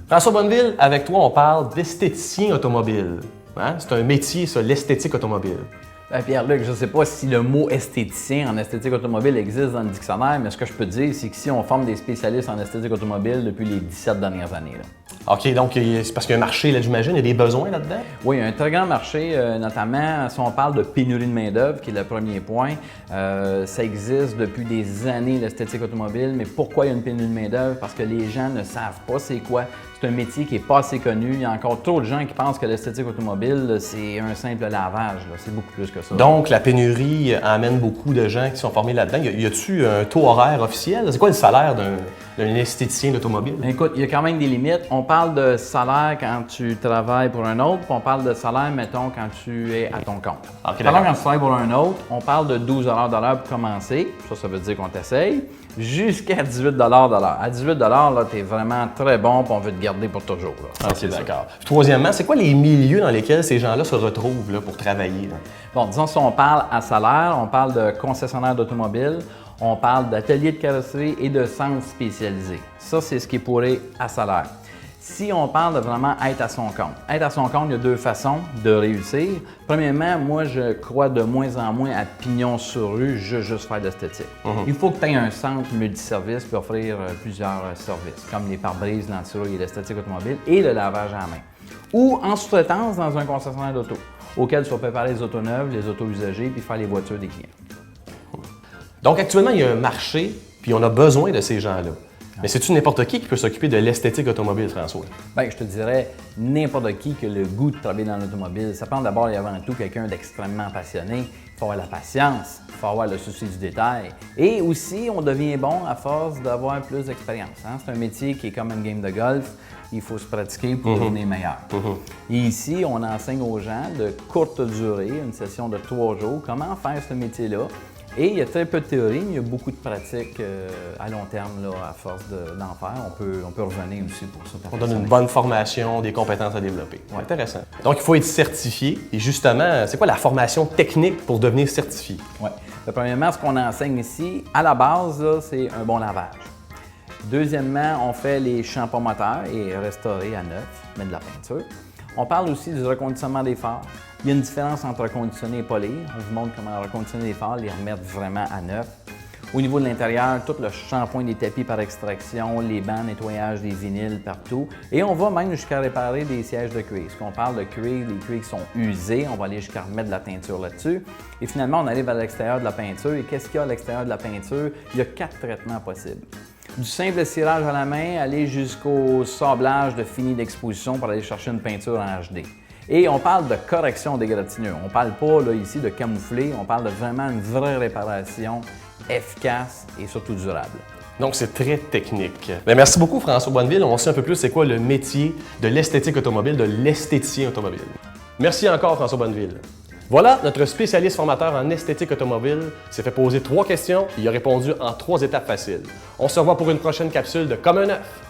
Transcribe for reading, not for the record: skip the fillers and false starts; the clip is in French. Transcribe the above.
François Bonneville, avec toi, on parle d'esthéticien automobile. Hein? C'est un métier, ça, l'esthétique automobile. Pierre-Luc, je ne sais pas si le mot esthéticien en esthétique automobile existe dans le dictionnaire, mais ce que je peux te dire, c'est qu'ici, on forme des spécialistes en esthétique automobile depuis les 17 dernières années. Là. OK, donc c'est parce qu'il y a un marché, là, j'imagine, il y a des besoins là-dedans? Oui, il y a un très grand marché, notamment si on parle de pénurie de main-d'œuvre, qui est le premier point. Ça existe depuis des années, l'esthétique automobile, mais pourquoi il y a une pénurie de main-d'œuvre? Parce que les gens ne savent pas c'est quoi. C'est un métier qui n'est pas assez connu. Il y a encore trop de gens qui pensent que l'esthétique automobile, c'est un simple lavage. C'est beaucoup plus que ça. Donc, la pénurie amène beaucoup de gens qui sont formés là-dedans. Y a-t-il un taux horaire officiel? C'est quoi le salaire d'un esthéticien d'automobile? Écoute, il y a quand même des limites. On parle de salaire quand tu travailles pour un autre, puis on parle de salaire, mettons, quand tu es à ton compte. Okay, Alors, quand tu travailles pour un autre, on parle de 12 $ de l'heure pour commencer. Ça veut dire qu'on t'essaye. Jusqu'à 18 $ de l'heure. À 18 $, tu es vraiment très bon, puis on veut te garder pour toujours. Là. Ça, c'est d'accord. Troisièmement, c'est quoi les milieux dans lesquels ces gens-là se retrouvent là, pour travailler? Là? Bon, disons, si on parle à salaire, on parle de concessionnaire d'automobile, on parle d'atelier de carrosserie et de centre spécialisé. Ça, c'est ce qui est pourrait à salaire. Si on parle de vraiment être à son compte, il y a deux façons de réussir. Premièrement, moi, je crois de moins en moins à pignon sur rue, juste faire de l'esthétique. Il faut que tu aies un centre multiservice pour offrir plusieurs services, comme les pare-brises, l'anti-rouille et l'esthétique automobile et le lavage à main. Ou en sous-traitance dans un concessionnaire d'auto, auquel tu vas préparer les autos neuves, les autos usagées, puis faire les voitures des clients. Donc, actuellement, il y a un marché, puis on a besoin de ces gens-là. Mais c'est-tu n'importe qui peut s'occuper de l'esthétique automobile, François? Bien, je te dirais n'importe qui a le goût de travailler dans l'automobile. Ça prend d'abord et avant tout quelqu'un d'extrêmement passionné. Il faut avoir la patience, il faut avoir le souci du détail. Et aussi, on devient bon à force d'avoir plus d'expérience. Hein? C'est un métier qui est comme une game de golf. Il faut se pratiquer pour devenir meilleur. Et ici, on enseigne aux gens de courte durée, une session de 3 jours, comment faire ce métier-là. Et il y a très peu de théorie, mais il y a beaucoup de pratiques à long terme, là, à force d'en faire. On peut revenir aussi pour ça. On donne une bonne formation, des compétences à développer. Ouais. Intéressant. Donc, il faut être certifié. Et justement, c'est quoi la formation technique pour devenir certifié? Oui. Premièrement, ce qu'on enseigne ici, à la base, c'est un bon lavage. Deuxièmement, on fait les shampoings moteurs et restaurer à neuf, mettre de la peinture. On parle aussi du reconditionnement des phares. Il y a une différence entre reconditionner et polir. On vous montre comment reconditionner les phares, les remettre vraiment à neuf. Au niveau de l'intérieur, tout le shampoing des tapis par extraction, les bancs, nettoyage des vinyles partout. Et on va même jusqu'à réparer des sièges de cuir. Parce qu'on parle de cuir, les cuirs qui sont usés, on va aller jusqu'à remettre de la teinture là-dessus. Et finalement, on arrive à l'extérieur de la peinture. Et qu'est-ce qu'il y a à l'extérieur de la peinture? Il y a 4 traitements possibles. Du simple cirage à la main, aller jusqu'au sablage de fini d'exposition pour aller chercher une peinture en HD. Et on parle de correction des égratignures. On ne parle pas là, ici de camoufler, on parle de vraiment une vraie réparation efficace et surtout durable. Donc, c'est très technique. Bien, merci beaucoup, François Bonneville. On sait un peu plus c'est quoi le métier de l'esthétique automobile, de l'esthéticien automobile. Merci encore, François Bonneville. Voilà, notre spécialiste formateur en esthétique automobile s'est fait poser 3 questions et il a répondu en 3 étapes faciles. On se revoit pour une prochaine capsule de Comme un œuf.